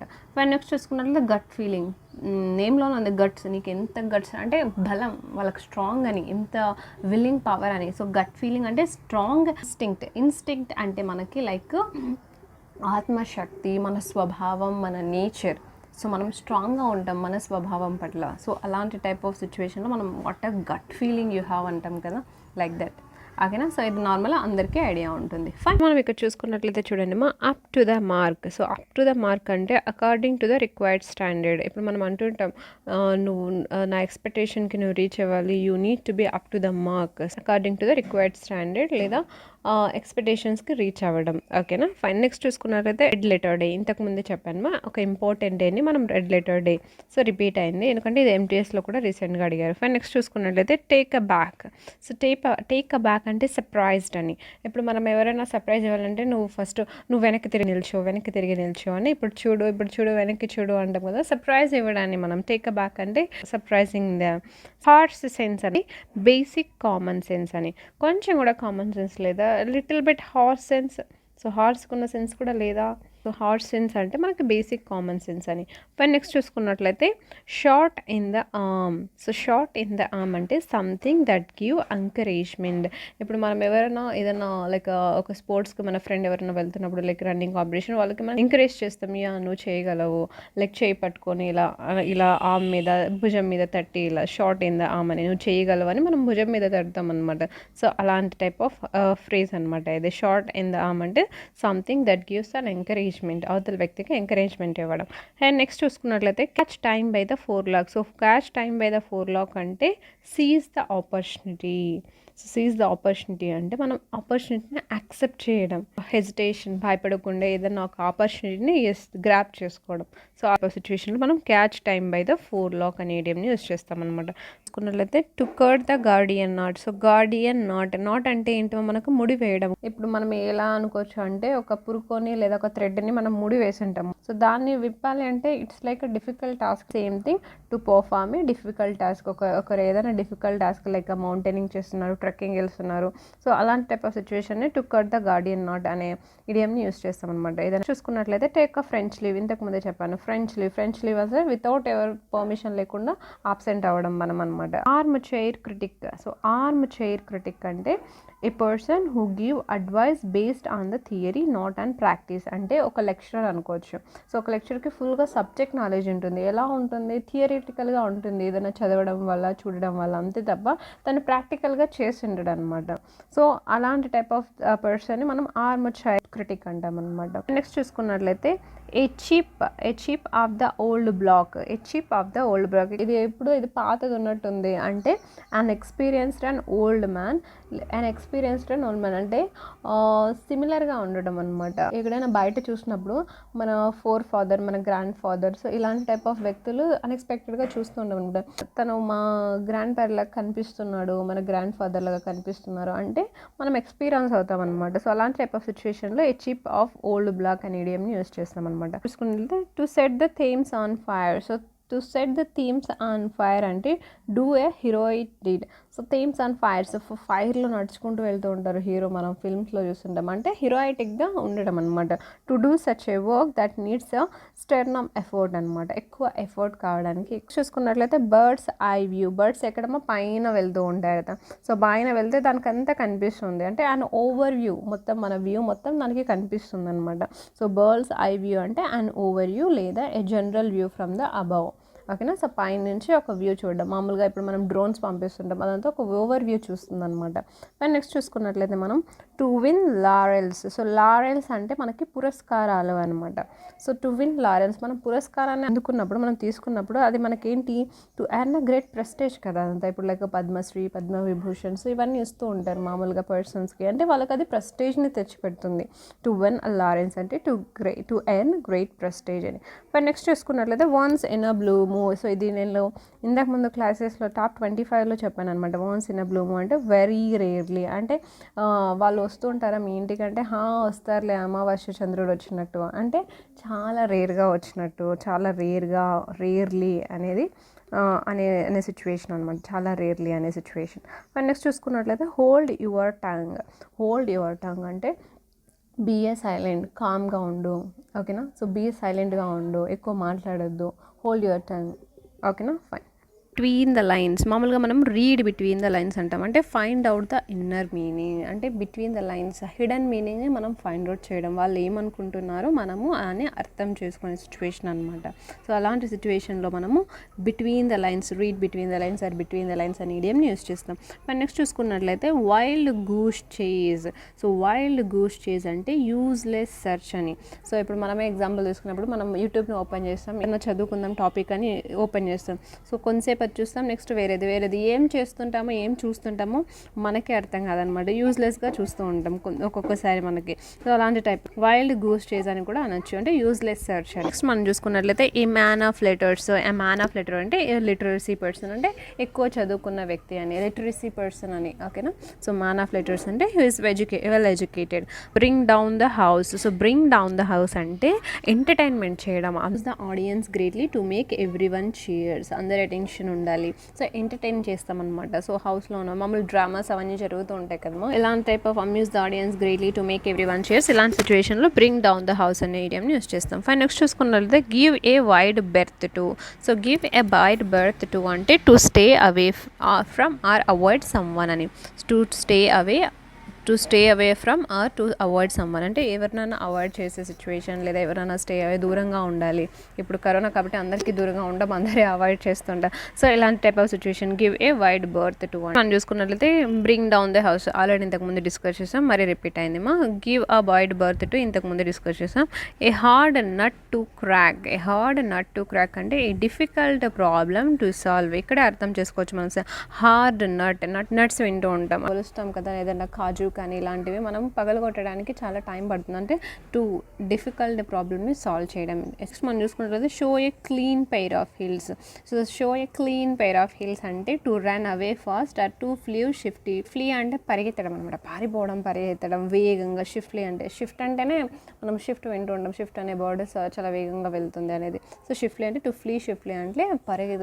నెక్స్ట్ చూసుకున్నట్లయితే గట్ ఫీలింగ్. నేమ్లోనే ఉంది గట్స్, నీకు ఎంత గట్స్ అంటే బలం, వాళ్ళకి స్ట్రాంగ్ అని, ఎంత విల్లింగ్ పవర్ అని. సో గట్ ఫీలింగ్ అంటే స్ట్రాంగ్ ఇన్స్టింక్ట్ అంటే మనకి లైక్ ఆత్మశక్తి, మన స్వభావం, మన నేచర్. సో మనం స్ట్రాంగ్గా ఉంటాం మన స్వభావం పట్ల. సో అలాంటి టైప్ ఆఫ్ సిచ్యువేషన్లో మనం what a gut feeling you have అంటాం కదా, లైక్ దట్. ఓకేనా, సో ఇది నార్మల్గా అందరికీ ఐడియా ఉంటుంది. ఫైన్, మనం ఇక్కడ చూసుకున్నట్లయితే చూడండి మా up to the mark. So up to the mark అంటే according to the required standard. ఇప్పుడు మనం అంటుంటాం, నువ్వు నా ఎక్స్పెక్టేషన్కి నువ్వు రీచ్ అవ్వాలి, you need to be up to the mark according to the required standard, లేదా ఎక్స్పెక్టేషన్స్కి రీచ్ అవ్వడం. ఓకేనా, ఫైన్. నెక్స్ట్ చూసుకున్నట్లయితే రెడ్ లెటర్ డే. ఇంతకుముందే చెప్పాను ఒక ఇంపార్టెంట్ డేని మనం red letter day. So repeat అయింది ఎందుకంటే ఇది ఎంటీఎస్లో కూడా రీసెంట్గా అడిగారు. ఫైన్. నెక్స్ట్ చూసుకున్నట్లయితే take a back. So take a back అంటే సర్ప్రైజ్డ్ అని. ఇప్పుడు మనం ఎవరైనా సర్ప్రైజ్ ఇవ్వాలంటే నువ్వు వెనక్కి తిరిగి నిల్చో అని. ఇప్పుడు చూడు వెనక్కి చూడు అంటాం కదా. సర్ప్రైజ్ ఇవ్వడాన్ని మనం టేక్ అ బ్యాక్ అంటే సర్ప్రైజింగ్ ద హార్స్ సెన్స్ అని, బేసిక్ కామన్ సెన్స్ అని. కొంచెం కూడా కామన్ సెన్స్ లేదా, little bit horse sense. So హార్స్కున్న సెన్స్ కూడా లేదా. సో హార్స్ సెన్స్ అంటే మనకి బేసిక్ కామన్ సెన్స్ అని. పైన నెక్స్ట్ చూసుకున్నట్లయితే short in the arm. So short in the arm అంటే సంథింగ్ దట్ గివ్ ఎంకరేజ్మెంట్. ఇప్పుడు మనం ఎవరైనా ఏదైనా లైక్ ఒక స్పోర్ట్స్కి మన ఫ్రెండ్ ఎవరైనా వెళ్తున్నప్పుడు లైక్ రన్నింగ్ కాంపిటీషన్, వాళ్ళకి మనం ఎంకరేజ్ చేస్తాం, యా నువ్వు చేయగలవు, లైక్ చేయి పట్టుకొని ఇలా ఆర్మ్ మీద భుజం మీద తట్టి ఇలా షార్ట్ ఇన్ ద ఆర్మ్ అని, నువ్వు చేయగలవు అని మనం భుజం మీద తడతాం అనమాట. సో అలాంటి టైప్ ఆఫ్ ఫ్రేజ్ అనమాట ఇది. షార్ట్ ఇన్ ద ఆర్మ్ అంటే something that gives an encouragement, అవతల వ్యక్తికి ఎంకరేజ్మెంట్ ఇవ్వడం. అండ్ నెక్స్ట్ చూసుకున్నట్లయితే catch time by the forelock. So catch time by the forelock అంటే seize the opportunity. So seize the opportunity అంటే మనం ఆపర్చునిటీని యాక్సెప్ట్ చేయడం, hesitation, భయపడకుండా ఏదైనా ఒక ఆపర్చునిటీని గ్రాప్ చేసుకోవడం. సో ఆ సిచ్యువేషన్లో మనం క్యాచ్ టైమ్ బై ద ఫోర్లాక్ అనే ఇడియంని యూజ్ చేస్తాం అనమాట. చూసుకున్నట్లయితే to cut the guardian not. So Guardian not అంటే ఏంటో మనకు ముడి వేయడం. ఇప్పుడు మనం ఎలా అనుకోవచ్చు అంటే ఒక పురుకొని లేదా ఒక థ్రెడ్ని మనం ముడి వేసి ఉంటాము. సో దాన్ని విప్పాలి అంటే it's like a difficult task. Same thing to perform a difficult task. ఒకరు ఏదైనా డిఫికల్ట్ టాస్క్ లైక్ మౌంటైనింగ్ చేస్తున్నారు, ట్రెక్కింగ్ వెళ్తున్నారు. సో అలాంటి టైప్ ఆఫ్ సిచ్యువేషన్ని to cut the guardian knot అనే ఇడియంని యూజ్ చేస్తాం అనమాట. ఏదైనా చూసుకున్నట్లయితే టేక్ అ ఫ్రెంచ్ లీవ్. ఇంతకు ముందే చెప్పాను ఫ్రెంచ్ లీవ్ అసలు వితౌట్ ఎవర్ పర్మిషన్ లేకుండా ఆబ్సెంట్ అవ్వడం మనం అనమాట. Armchair critic. So armchair critic అంటే a person who give advice based on the theory not and practice. అంటే ఒక లెక్చరర్ అనుకోవచ్చు. సో ఒక లెక్చర్కి ఫుల్గా సబ్జెక్ట్ నాలెడ్జ్ ఉంటుంది. ఎలా ఉంటుంది, థియరిటికల్గా ఉంటుంది, ఏదైనా చదవడం వల్ల చూడడం వల్ల, అంతే తప్ప తను ప్రాక్టికల్గా చేసి ఉండడు అనమాట. సో అలాంటి టైప్ ఆఫ్ పర్సన్ని మనం ఆర్మ్ చైర్ క్రిటిక్ అంటాం అనమాట. నెక్స్ట్ చూసుకున్నట్లయితే a cheap of the old block. ఇది పాతది ఉన్నట్టుంది అంటే an experienced and old man అంటే సిమిలర్గా ఉండడం అనమాట. ఎక్కడైనా బయట చూసినప్పుడు మన ఫాదర్ మన గ్రాండ్ ఫాదర్, సో ఇలాంటి టైప్ ఆఫ్ వ్యక్తులు అన్ఎక్స్పెక్టెడ్గా చూస్తూ ఉండడం. తను మా గ్రాండ్ పేర్ లాగా కనిపిస్తున్నాడు, మన గ్రాండ్ ఫాదర్ లాగా కనిపిస్తున్నారు అంటే మనం ఎక్స్పీరియన్స్ అవుతాం అనమాట. సో అలాంటి టైప్ ఆఫ్ సిచ్యువేషన్లో a cheap of old block అనే ఇడియంని యూజ్ చేస్తాం అనమాట. చూసుకుంటే to set the Thames on fire. So to set the Thames on fire అంటే do a heroic deed. So Thames on fire. So ఫైర్లో నడుచుకుంటూ వెళ్తూ ఉంటారు హీరో, మనం ఫిల్మ్స్లో చూస్తుంటాం. అంటే హీరోయిటిక్గా ఉండడం అనమాట. To do such a work that needs a sternum effort అనమాట. ఎక్కువ ఎఫర్ట్ కావడానికి. చూసుకున్నట్లయితే బర్డ్స్ ఐ వ్యూ. బర్డ్స్ ఎక్కడమో పైన వెళ్తూ ఉంటాయి కదా. సో పైన వెళ్తే దానికి అంతా కనిపిస్తుంది అంటే అన్ ఓవర్ వ్యూ, మొత్తం మన వ్యూ మొత్తం దానికి కనిపిస్తుంది అనమాట. సో బర్డ్స్ ఐ వ్యూ అంటే అన్ ఓవర్ వ్యూ లేదా a general view from the above. ఓకేనా. సో పైన నుంచి ఒక వ్యూ చూడడం. మామూలుగా ఇప్పుడు మనం డ్రోన్స్ పంపిస్తుంటాం, అదంతా ఒక ఓవర్ వ్యూ చూస్తుంది అనమాట. అండ్ నెక్స్ట్ చూసుకున్నట్లయితే మనం to win laurels. So laurels అంటే మనకి పురస్కారాలు అనమాట. సో టు విన్ లారెల్స్, మనం పురస్కారాన్ని అందుకున్నప్పుడు, మనం తీసుకున్నప్పుడు అది మనకేంటి, to earn a great prestige కదా. అదంతా ఇప్పుడు లైక్ పద్మశ్రీ, పద్మవిభూషణ్స్ ఇవన్నీ ఇస్తూ ఉంటారు మామూలుగా పర్సన్స్కి. అంటే వాళ్ళకి అది ప్రెస్టేజ్ని తెచ్చిపెడుతుంది. టు విన్ అ లారెన్స్ అంటే టు ఎర్న్ గ్రేట్ ప్రెస్టేజ్ అని. బట్ నెక్స్ట్ చూసుకున్నట్లయితే once in a Bloom. So ఇది నేను ఇంతకు ముందు క్లాసెస్లో టాప్ 25లో చెప్పాను అనమాట. వన్స్ ఇన్ అ బ్లూమ్ అంటే వెరీ రేర్లీ. అంటే వాళ్ళు వస్తూ ఉంటారా మీ ఇంటికంటే, వస్తారులే అమావాస్య చంద్రుడు వచ్చినట్టు, అంటే చాలా రేర్గా వచ్చినట్టు, చాలా రేర్లీ అనేది అనే సిచ్యువేషన్ అనమాట. చాలా రేర్లీ అనే సిచ్యువేషన్. నెక్స్ట్ చూసుకున్నట్లయితే హోల్డ్ యువర్ టంగ్ అంటే బీఏ సైలెంట్, కామ్గా ఉండు. ఓకేనా. సో బీఏ సైలెంట్గా ఉండు, ఎక్కువ మాట్లాడొద్దు. Hold your tongue. ఓకేనా, ఫైన్. బిట్వీన్ ద లైన్స్, మామూలుగా మనం రీడ్ బిట్వీన్ ద లైన్స్ అంటాం. అంటే find out the inner meaning. అంటే బిట్వీన్ ద లైన్స్ హిడెన్ మీనింగ్ని మనం ఫైండ్ అవుట్ చేయడం, వాళ్ళు ఏమనుకుంటున్నారో మనము అని అర్థం చేసుకునే సిచ్యువేషన్ అనమాట. సో అలాంటి సిచ్యువేషన్లో మనము between the lines, read between the lines or between the lines అనే ఇడియంని యూజ్ చేస్తాం. మరి నెక్స్ట్ చూసుకున్నట్లయితే wild goose chase. So wild goose chase అంటే యూజ్లెస్ సెర్చ్ అని. సో ఇప్పుడు మనమే ఎగ్జాంపుల్ తీసుకున్నప్పుడు మనం యూట్యూబ్ని ఓపెన్ చేస్తాం, ఏదైనా చదువుకుందాం టాపిక్ అని ఓపెన్ చేస్తాం. సో కొంతసేపు అది చూస్తాం, నెక్స్ట్ వేరేది ఏం చేస్తుంటామో ఏం చూస్తుంటామో మనకే అర్థం కాదనమాట, యూజ్లెస్గా చూస్తూ ఉంటాం ఒక్కొక్కసారి మనకి. సో అలాంటి టైప్ వైల్డ్ గూస్ చేజ్ అని కూడా అనొచ్చు, అంటే యూజ్లెస్ సెర్చ్. నెక్స్ట్ మనం చూసుకున్నట్లయితే ఈ man of letters. A man of letter అంటే లిటరసీ పర్సన్, అంటే ఎక్కువ చదువుకున్న వ్యక్తి అని, లిటరసీ పర్సన్ అని, ఓకేనా. సో మ్యాన్ ఆఫ్ లెటర్స్ అంటే who is well educated. Bring down the house. So bring down the house అంటే ఎంటర్టైన్మెంట్ చేయడం. The audience greatly to make every one cheers. అందరి అటెన్షన్ ఉండాలి, సో ఎంటర్టైన్ చేస్తామన్నమాట. So హౌస్లో ఉన్న మామూలు డ్రామాస్ అవన్నీ జరుగుతూ ఉంటాయి కదమ్మా, ఇలాంటి type of amuse the audience greatly to make every one cheers. ఇలాంటి సిచ్యువేషన్లో బ్రింగ్ డౌన్ ద హౌస్ అనే ఐడియాని యూస్ చేస్తాం. ఫైన్, నెక్స్ట్ చూసుకున్నట్లయితే give a wide berth to. So give a wide berth to అంటే to stay away from or avoid someone అని. To stay away from or to avoid someone అంటే ఎవరినైనా avoid చేసే situation, లేదా ఎవరైనా stay away దూరంగా ఉండాలి. ఇప్పుడు కరోనా కాబట్టి అందరికీ దూరంగా ఉండడం, అందరే అవాయిడ్ చేస్తుంటారు. సో ఇలాంటి type of situation give a wide berth to. మనం చూసుకున్నట్లయితే bring down the house already ఇంతకుముందు డిస్కస్ చేసాం, మరి రిపీట్ అయింది. Give a wide berth to ఇంతకుముందు డిస్కస్ చేసాం. A hard nut to crack. A hard nut to crack అంటే a difficult problem to solve. ఇక్కడే అర్థం చేసుకోవచ్చు మనం. హార్డ్ నట్స్ వింటూ ఉంటాం, కొలుస్తాం కదా, ఏదైనా కాజు కానీ ఇలాంటివి మనం పగలగొట్టడానికి చాలా టైం పడుతుంది, అంటే టు డిఫికల్ట్ ప్రాబ్లమ్ని సాల్వ్ చేయడం. నెక్స్ట్ మనం చూసుకున్నట్లయితే show a clean pair of hills. So show a clean pair of hills అంటే to run away fast or to flee shifty. Flee అంటే పరిగెత్తడం అనమాట, పారిపోవడం, పరిగెత్తడం వేగంగా. షిఫ్ట్ అంటేనే మనం షిఫ్ట్ వింటూ ఉంటాం, షిఫ్ట్ అనే వర్డ్ చాలా వేగంగా వెళ్తుంది అనేది. సో షిఫ్ట్లీ అంటే టు ఫ్లీ, షిఫ్ట్లీ అంటే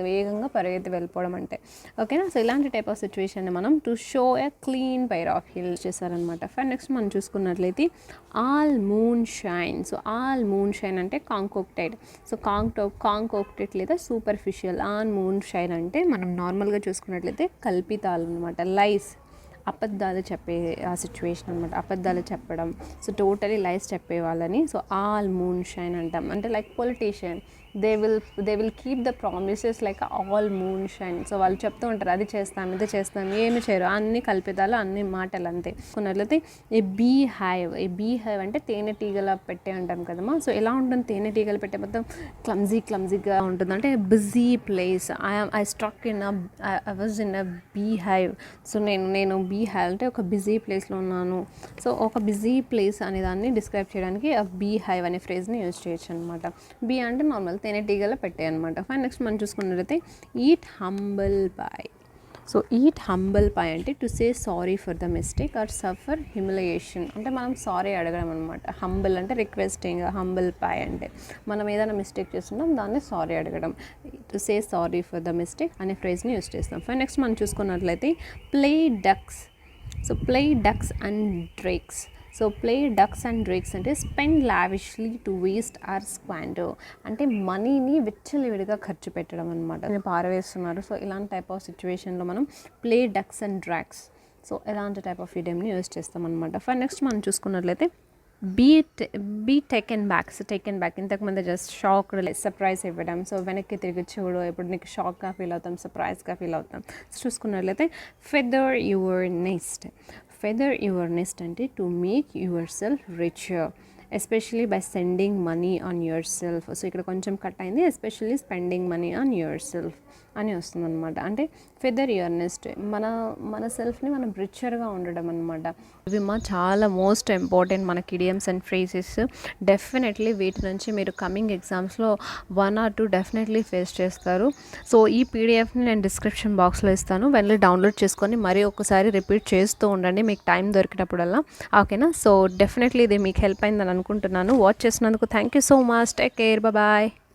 వేగంగా పరిగెత్తి వెళ్ళిపోవడం అంటే, ఓకేనా. సో ఇలాంటి టైప్ ఆఫ్ సిచ్యువేషన్ మనం to show a clean pair of hills చేశారనమాట. ఫైన్, నెక్స్ట్ మనం చూసుకున్నట్లయితే all moon shine. So all moon shine అంటే కాంకోక్టెడ్. సో కాంకోక్టెడ్ లేదా సూపర్ఫిషియల్. ఆల్ మూన్ షైన్ అంటే మనం నార్మల్గా చూసుకున్నట్లయితే కల్పితాలు అనమాట, లైస్, అబద్ధాలు చెప్పే ఆ సిచ్యువేషన్ అనమాట, అబద్ధాలు చెప్పడం. సో టోటలీ లైస్ చెప్పే వాళ్ళని సో ఆల్ మూన్ షైన్ అంటాం. అంటే like politician, they will keep the promises like all moon shine. So వాళ్ళు చెప్తూ ఉంటారు అది చేస్తాం, ఇది చేస్తాం, ఏమి చేయరు, అన్ని కల్పితాలు, అన్ని మాటలు అంతే. కొన్నట్లయితే ఏ బీ హైవ్ అంటే తేనెటీగల పెట్టే అంటాం కదమ్మా. సో ఎలా ఉంటుంది తేనెటీగలు పెట్టే, మొత్తం క్లమ్జీగా ఉంటుంది, అంటే busy place. I was in a beehive. So నేను బీ హైవ్ అంటే ఒక బిజీ ప్లేస్లో ఉన్నాను. సో ఒక బిజీ ప్లేస్ అనే దాన్ని డిస్క్రైబ్ చేయడానికి ఆ బీ హైవ్ అనే ఫ్రేజ్ని యూజ్ చేయొచ్చు అనమాట. బీ అంటే నార్మల్ తేనెటీగలు పెట్టాయి అనమాట. ఫైన్, నెక్స్ట్ మనం చూసుకున్నట్లయితే ఈట్ హంబల్ పై. సో ఈట్ హంబల్ పై అంటే to say sorry for the mistake are suffer humiliation. అంటే మనం సారీ అడగడం అనమాట. హంబల్ అంటే రిక్వెస్టింగ్, హంబల్ పై అంటే మనం ఏదైనా మిస్టేక్ చేస్తున్నాం దాన్ని సారీ అడగడం. To say sorry for the mistake అనే ఫ్రేజ్ని యూజ్ చేస్తాం. ఫైన్, నెక్స్ట్ మనం చూసుకున్నట్లయితే play ducks. So play ducks and drakes. So play ducks and drakes అంటే spend lavishly to waste or squander. అంటే మనీని విచ్చలవిడిగా ఖర్చు పెట్టడం అనమాట, పారవేస్తున్నారు. సో ఇలాంటి టైప్ ఆఫ్ సిచ్యువేషన్లో మనం play ducks and drakes, so ఇలాంటి టైప్ ఆఫ్ ఇడియంని యూజ్ చేస్తాం అనమాట. ఫర్ నెక్స్ట్ మనం చూసుకున్నట్లయితే be taken back. So taken back ఇంతకుముందు జస్ట్ షాక్, సర్ప్రైజ్ ఇవ్వడం. సో వెనక్కి తిరిగి చూడు, ఇప్పుడు నీకు షాక్గా ఫీల్ అవుతాం, సర్ప్రైజ్గా ఫీల్ అవుతాం. చూసుకున్నట్లయితే feather your nest. Feather your nest అంటే to make yourself richer, especially by sending money on yourself. So ఇక్కడ కొంచెం కట్ అయింది, especially spending money on yourself అని వస్తుంది అనమాట. అంటే ఫెదర్ యువర్ నెస్ట్, మన సెల్ఫ్ని మనం రిచర్గా ఉండడం అనమాట. ఇవి చాలా మోస్ట్ ఇంపార్టెంట్ మనకి ఇడియమ్స్ అండ్ ఫ్రేజెస్. డెఫినెట్లీ వీటి నుంచి మీరు కమింగ్ ఎగ్జామ్స్లో 1 or 2 డెఫినెట్లీ ఫేస్ చేస్తారు. సో ఈ పీడిఎఫ్ని నేను డిస్క్రిప్షన్ బాక్స్లో ఇస్తాను, వెళ్ళి డౌన్లోడ్ చేసుకొని మరీ ఒకసారి రిపీట్ చేస్తూ ఉండండి మీకు టైం దొరికినప్పుడల్లా, ఓకేనా. సో డెఫినెట్లీ ఇది మీకు హెల్ప్ అయిందని అనుకుంటున్నాను. వాచ్ చేసినందుకు thank you so much. Take care, bye.